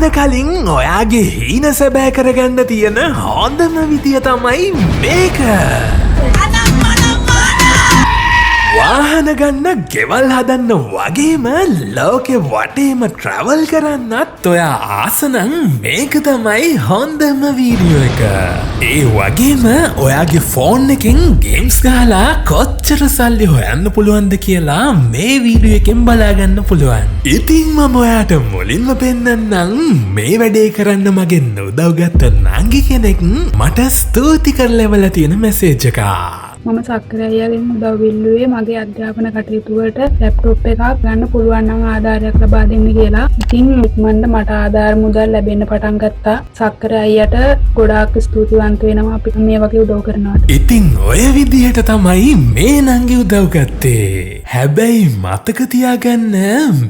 යන්න කලින් ඔයාගේ හීන සැබෑ කරගන්න තියෙන හොඳම විදිය තමයි මේක. වාහන ගන්න ගෙවල් හදන්න වගේම ලෝකෙ වටේම ට්‍රැවල් කරන්නත් ඔයා ආසනං මේක තමයි හොඳම වීඩියෝ එක. ඒ වගේම ඔයාගේ ෆෝන් එකෙන් ගේම්ස් ගහලා කොච්චර සල්ලි හොයන්න පුළුවන්ද කියලා මේ වීඩියෝ එකෙන් බලාගන්න පුළුවන්. ඉතින් මම ඔයාට මුලින්ම පෙන්නන්නම් මේ වැඩේ කරන්න මගෙන් උදව්ගත්ත නංගි කෙනෙක් මට ස්තුති කරලවල තියෙන මෙසේජ් එකක්. මම සක්කර අයියාගෙන් උදව් ඉල්ලුවේ මගේ අධ්‍යාපන කටයුතු වලට ලැප්ටොප් එකක් ගන්න පුළුවන් නම් ආධාරයක් ලබා දෙන්න කියලා. ඉතින් ඉක්මනට මට ආධාර මුදල් ලැබෙන්න පටන් ගත්තා. සක්කර අයියට ගොඩාක් ස්තුතිවන්ත වෙනවා අපිට මේ වගේ උදව් කරනවට. ඉතින් ඔය විදිහට තමයි මේ නංගි උදව් ගත්තේ. හැබැයි මතක තියාගන්න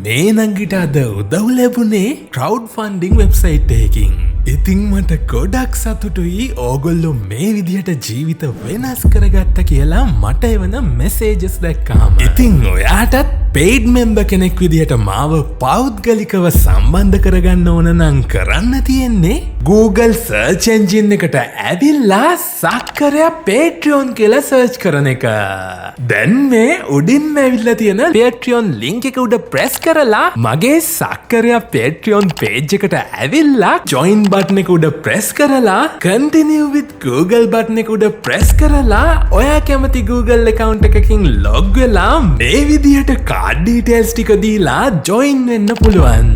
මේ නංගිට අද උදව් ලැබුණේ ක්‍රවුඩ් ෆන්ඩිං වෙබ්සයිට් එකකින්. ඉතින් මට ගොඩක් සතුටුයි ඕගොල්ලෝ මේ විදිහට ජීවිත වෙනස් කරගත්ත කියලා මට එවන මෙසේජස් දැක්කාම. ඉතින් ඔයාටත් පේඩ් මෙම්බර් කෙනෙක් විදිහට මාව පෞද්ගලිකව සම්බන්ධ කරගන්න ඕන නම් කරන්න තියෙන්නේ Google search engine එකට ඇවිල්ලා සක්කරයා Patreon කියලා search කරන එක. දැන් මේ උඩින්ම ඇවිල්ලා තියෙන Patreon link එක උඩ press කරලා මගේ සක්කරයා Patreon page එකට ඇවිල්ලා join button එක උඩ press කරලා continue with Google button එක උඩ press කරලා ඔයා කැමති Google account එකකින් log වෙලා මේ විදිහට card details ටික දීලා join වෙන්න පුළුවන්.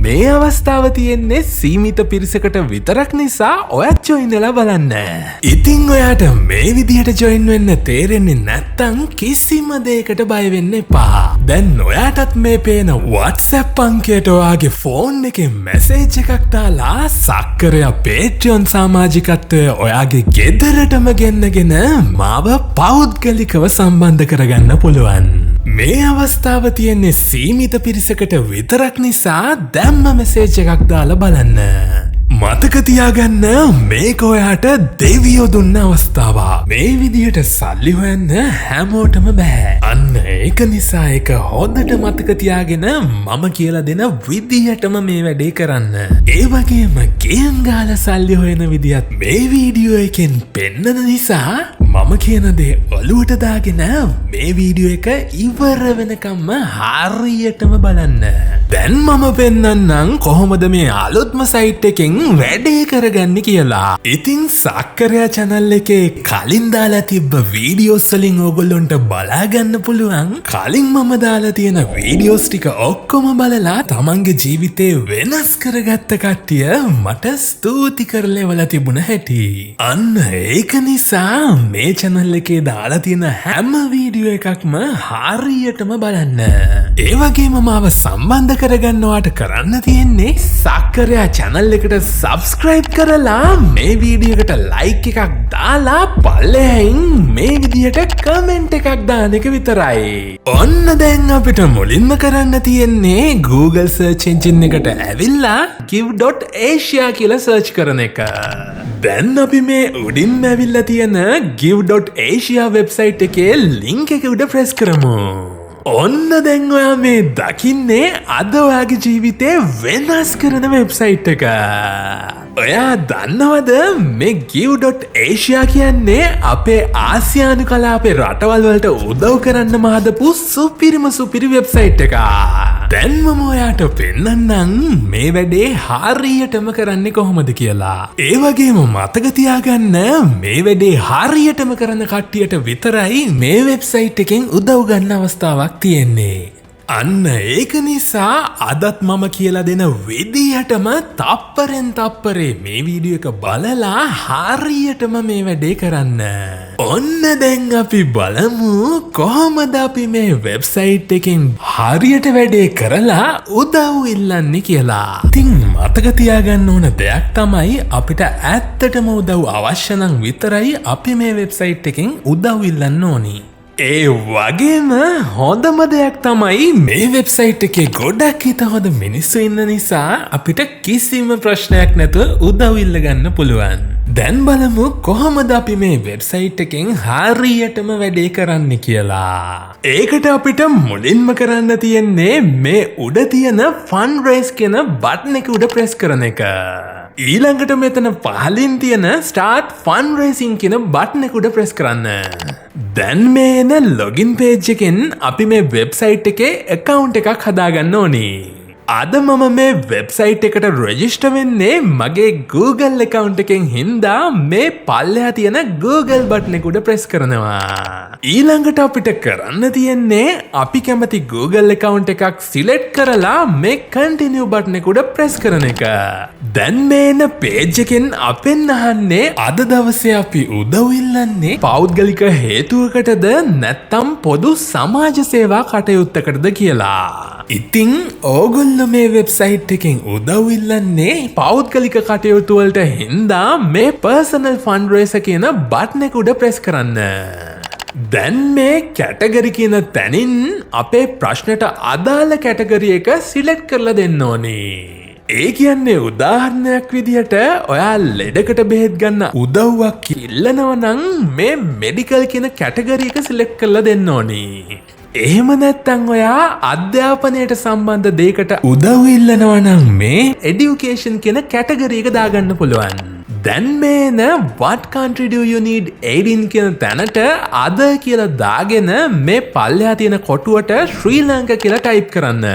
මේ අවස්ථාව තියෙන්නේ සීමිත පිරිසකට විතරක් නිසා ඔයත් join වෙලා බලන්න. ඉතින් ඔයාට මේ විදිහට join වෙන්න තේරෙන්නේ නැත්තම් කිසිම දෙයකට බය වෙන්න එපා. දැන් ඔයාටත් මේ පේන WhatsApp අංකයට ඔයාගේ ෆෝන් එකේ මැසේජ් එකක් දාලා සක්කරයා Patreon සමාජිකත්වය ඔයාගේ ගෙදරටම ගෙන්නගෙන මාව පෞද්ගලිකව සම්බන්ධ කරගන්න පුළුවන්. මේ අවස්ථාව තියෙන්නේ සීමිත පිරිසකට විතරක් නිසා දැම්ම මෙසේජ් එකක් දාලා බලන්න. මතක තියාගන්න මේක ඔයාට දෙවියෝ දුන්න අවස්ථාවක්. මේ විදිහට සල්ලි හොයන්න හැමෝටම බෑ. අන්න ඒක නිසා ඒක හොඳට මතක තියාගෙන මම කියලා දෙන විදිහටම මේ වැඩේ කරන්න. ඒ වගේම ගේම් ගහලා සල්ලි හොයන විදිහත් මේ වීඩියෝ එකෙන් පෙන්නන නිසා මම කියන දේ ඔලුවට දාගෙන මේ වීඩියෝ එක ඉවර වෙනකම්ම හරියටම බලන්න. දැන් මම පෙන්නන්නම් කොහොමද මේ අලුත්ම සයිට් එකෙන් වැඩේ කරගන්න කියලා. ඉතින් සක්කරයා channel එකේ කලින් දාලා තිබ්බ වීඩියෝස් වලින් ඕගොල්ලොන්ට බලාගන්න පුළුවන්. කලින් මම දාලා තියෙන වීඩියෝස් ටික ඔක්කොම බලලා තමන්ගේ ජීවිතේ වෙනස් කරගත්ත කට්ටිය මට ස්තුති කරලවලා තිබුණ හැටි. අන්න ඒක නිසා මේ channel එකේ දාලා තියෙන හැම වීඩියෝ එකක්ම හරියටම බලන්න. ඒ වගේම මාව සම්බන්ධ කරගන්නවාට කරන්න තියෙන්නේ සක්කරයා channel එකට subscribe කරලා මේ වීඩියෝ එකට like එකක් දාලා පල්ලෙහින් මේ විදියට comment එකක් දාන එක විතරයි. ඔන්න දැන් අපිට මුලින්ම කරන්න තියෙන්නේ Google search engine එකට ඇවිල්ලා give.asia කියලා search කරන එක. දැන් අපි මේ උඩින් ඇවිල්ලා තියෙන give.asia website එකේ link එක උඩ press කරමු. ඔන්න දැන් ඔයා මේ දකින්නේ අද ඔයාගේ ජීවිතේ වෙනස් කරන වෙබ්සයිට් එක. ඔයා දන්නවද මේ give.asia කියන්නේ අපේ ආසියානු කලාපේ රටවල් වලට උදව් කරන්න මහදපු සුපිරි වෙබ්සයිට් එකක්. දැන් මම ඔයාට පෙන්නන්නම් මේ වැඩේ හරියටම කරන්නේ කොහොමද කියලා. ඒ වගේම මතක තියාගන්න මේ වැඩේ හරියටම කරන කට්ටියට විතරයි මේ වෙබ්සයිට් එකෙන් උදව් ගන්න අවස්ථාවක් තියෙන්නේ. අන්න ඒක නිසා අදත් මම කියලා දෙන විදිහටම තප්පරෙන් තප්පරේ මේ වීඩියෝ එක බලලා හරියටම මේ වැඩේ කරන්න. ඔන්න දැන් අපි බලමු කොහොමද අපි මේ වෙබ්සයිට් එකෙන් හරියට වැඩේ කරලා උදව් ඉල්ලන්නේ කියලා. ඉතින් මතක තියාගන්න ඕන දෙයක් තමයි අපිට ඇත්තටම උදව් අවශ්‍ය නම් විතරයි අපි මේ වෙබ්සයිට් එකෙන් උදව් ඉල්ලන්න ඕනි. ඒ වගේම හොඳම දෙයක් තමයි මේ වෙබ්සයිට් එකේ ගොඩක් හිත හොඳ මිනිස්සු ඉන්න නිසා අපිට කිසිම ප්‍රශ්නයක් නැතුව උදව් ඉල්ල ගන්න පුළුවන්. දැන් බලමු කොහොමද අපි මේ වෙබ්සයිට් එකෙන් හරියටම වැඩේ කරන්න කියලා. ඒකට අපිට මුලින්ම කරන්න තියෙන්නේ මේ උඩ තියෙන ෆන්ඩ්රේස් කියන බටන් එක උඩ ප්‍රෙස් කරන එක. ඊළඟට මෙතන පහලින් තියෙන ස්ටාර්ට් ෆන්ඩ්රේසින් කියන බටන් එක උඩ ප්‍රෙස් කරන්න. දැන් මේ එන ලොගින් පේජ් එකෙන් අපි මේ වෙබ්සයිට් එකේ account එකක් හදාගන්න ඕනේ. අද මම මේ වෙබ්සයිට් එකට රෙජිස්ටර් වෙන්නේ මගේ Google account එකෙන් හින්දා මේ පල්ලෙහා තියෙන Google බටන් එක උඩ ප්‍රෙස් කරනවා. ඊළඟට අපිට කරන්න තියෙන්නේ අපි කැමති Google account එකක් සිලෙක්ට් කරලා මේ continue බටන් එක උඩ ප්‍රෙස් කරන එක. දැන් මේ එන page එකෙන් අපෙන් අහන්නේ අද දවසේ අපි උදව් ඉල්ලන්නේ පෞද්ගලික හේතුවකටද නැත්නම් පොදු සමාජ සේවා කටයුත්තකටද කියලා. ඉතින් ඕගොල්ලෝ මේ වෙබ්සයිට් එකෙන් උදව් ඉල්ලන්නේ පෞද්ගලික කටයුතු වලට හින්දා මේ පර්සනල් ෆන්ඩ්රේසර් කියන බටන් එක උඩ ප්‍රෙස් කරන්න. දැන් මේ කැටගරි කියන තැනින් අපේ ප්‍රශ්නට අදාළ කැටගරි එක සිලෙක්ට් කරලා දෙන්න ඕනේ. ඒ කියන්නේ උදාහරණයක් විදිහට ඔයා ලෙඩකට බෙහෙත් ගන්න උදව්වක් ඉල්ලනවා නම් මේ මෙඩිකල් කියන කැටගරි එක සිලෙක්ට් කරලා දෙන්න ඕනේ. එහෙම නැත්තං ඔයා අධ්‍යාපනයට සම්බන්ධ දෙයකට උදව් ඉල්ලනවා නම් මේ එඩියුකේෂන් කියන කැටගරි එක දාගන්න පුළුවන්. දැන් මේන what country do you need aid in කියන තැනට අද කියලා දාගෙන මේ පල්ලෙහා තියෙන කොටුවට ශ්‍රී ලංකා කියලා ටයිප් කරන්න.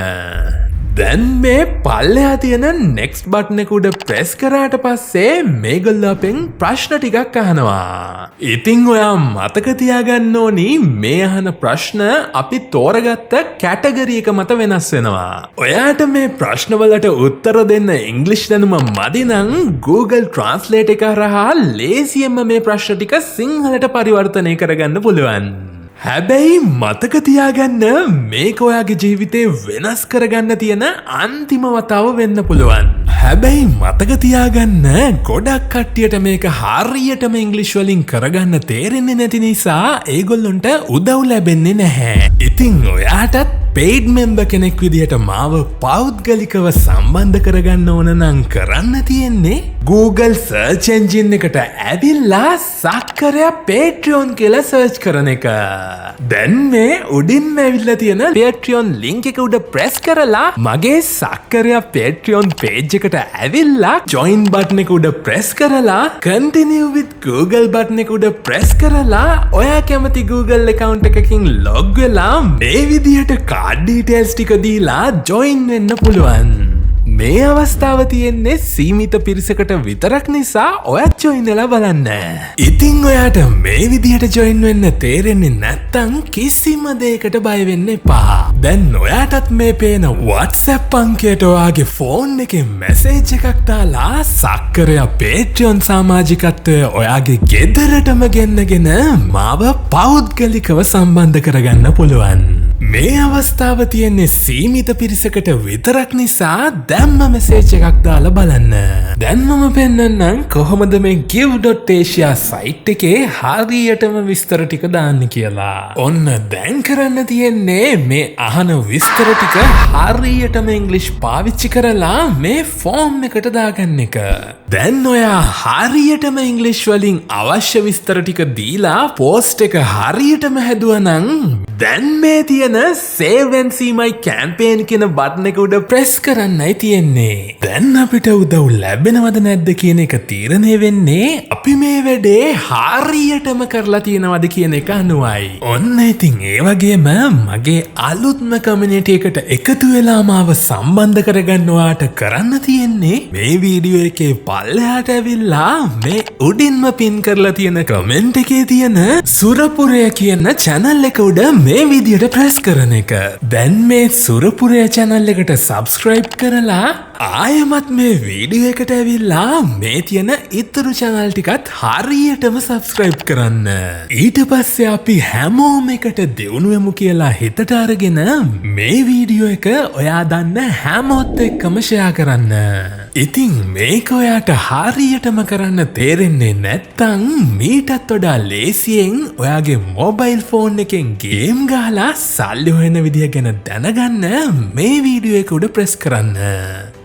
දැන් මේ පල්ලෙහා තියෙන next බටන් එක උඩ ප්‍රෙස් කරාට පස්සේ මේගොල්ලෝ අපෙන් ප්‍රශ්න ටිකක් අහනවා. ඉතින් ඔයා මතක තියාගන්න ඕනි මේ අහන ප්‍රශ්න අපි තෝරගත්ත කැටගරි එක මත වෙනස් වෙනවා. ඔයාට මේ ප්‍රශ්නවලට උත්තර දෙන්න ඉංග්‍රීසි දැනුම මදි නම් Google Translate එක හරහා ලේසියෙන්ම මේ ප්‍රශ්න ටික සිංහලට පරිවර්තනය කරගන්න පුළුවන්. හැබැයි මතක තියාගන්න මේක ඔයාගේ ජීවිතේ වෙනස් කරගන්න තියෙන අන්තිම වතාව වෙන්න පුළුවන්. හැබැයි මතක තියාගන්න ගොඩක් කට්ටියට මේක හරියටම ඉංග්‍රීසි වලින් කරගන්න තේරෙන්නේ නැති නිසා ඒගොල්ලොන්ට උදව් ලැබෙන්නේ නැහැ. ඉතින් ඔයාටත් paid member කෙනෙක් විදිහට මාව පෞද්ගලිකව සම්බන්ධ කරගන්න ඕන නම් කරන්න තියෙන්නේ Google search engine එකට ඇවිල්ලා සක්කරයා Patreon කියලා search කරන එක. දැන් මේ උඩින්ම ඇවිල්ලා තියෙන Patreon link එක උඩ press කරලා මගේ සක්කරයා Patreon page එකට ඇවිල්ලා join button එක උඩ press කරලා continue with Google button එක උඩ press කරලා ඔයා කැමති Google account එකකින් log වෙලා මේ විදිහට card details ටික දීලා join වෙන්න පුළුවන්. මේ අවස්ථාව තියෙන්නේ සීමිත පිරිසකට විතරක් නිසා ඔයත් join වෙලා බලන්න. ඉතින් ඔයාට මේ විදිහට join වෙන්න තේරෙන්නේ නැත්තම් කිසිම දෙයකට බය වෙන්න එපා. දැන් ඔයාටත් මේ පේන WhatsApp අංකයට ඔයාගේ ෆෝන් එකේ මැසේජ් එකක් දාලා සක්කරයා Patreon සමාජිකත්වය ඔයාගේ ගෙදරටම ගෙන්නගෙන මාව පෞද්ගලිකව සම්බන්ධ කරගන්න පුළුවන්. මේ අවස්ථාව තියෙන්නේ සීමිත පිරිසකට විතරක් නිසා දැම්ම මෙසේජ් එකක් දාලා බලන්න. දැන් මම පෙන්නන්නම් කොහොමද මේ give.asia සයිට් එකේ හරියටම විස්තර ටික දාන්න කියලා. ඔන්න දැන් කරන්න තියෙන්නේ මේ අහන විස්තර ටික හරියටම ඉංග්‍රීසි පාවිච්චි කරලා මේ ෆෝම් එකට දාගන්න එක. දැන් ඔයා හරියටම ඉංග්‍රීසි වලින් අවශ්‍ය විස්තර ටික දීලා පෝස්ට් එක හරියටම හැදුවා නම් දැන් මේ තියෙන save and see my campaign කියන බටන් එක උඩ ප්‍රෙස් කරන්නයි තියෙන්නේ. දැන් අපිට උදව් ලැබෙනවද නැද්ද කියන එක තීරණය වෙන්නේ අපි මේ වැඩේ හරියටම කරලා තියෙනවද කියන එක අනුවයි. ඔන්න ඉතින් ඒ වගේම මගේ අලුත්ම කමියුනිටි එකට එකතු වෙලා මාව සම්බන්ධ කරගන්න ඔයාට කරන්න තියෙන්නේ මේ වීඩියෝ එකේ පල්ලෙහාට ඇවිල්ලා මේ උඩින්ම පින් කරලා තියෙන කමෙන්ට් එකේ තියෙන සුරපුරය කියන channel එක උඩ මේ විදියට ප්‍රෙස් කරන එක. දැන් මේ සුරපුරය channel එකට subscribe කරලා ආයමත් මේ වීඩියෝ එකට ඇවිල්ලා මේ තියෙන ඉතුරු channel ටිකත් හරියටම subscribe කරන්න. ඊට පස්සේ අපි හැමෝම එකට දෙවුණු වෙමු කියලා හිතට අරගෙන මේ වීඩියෝ එක ඔයා දන්න හැමෝත් එක්කම share කරන්න. ඉතින් මේක ඔයාට හරියටම කරන්න තේරෙන්නේ නැත්තම් මීටත් වඩා ලේසියෙන් ඔයාගේ මොබයිල් ෆෝන් එකෙන් ගේම් ගහලා සල්ලි හොයන විදිය ගැන දැනගන්න මේ වීඩියෝ එක උඩ ප්‍රෙස් කරන්න.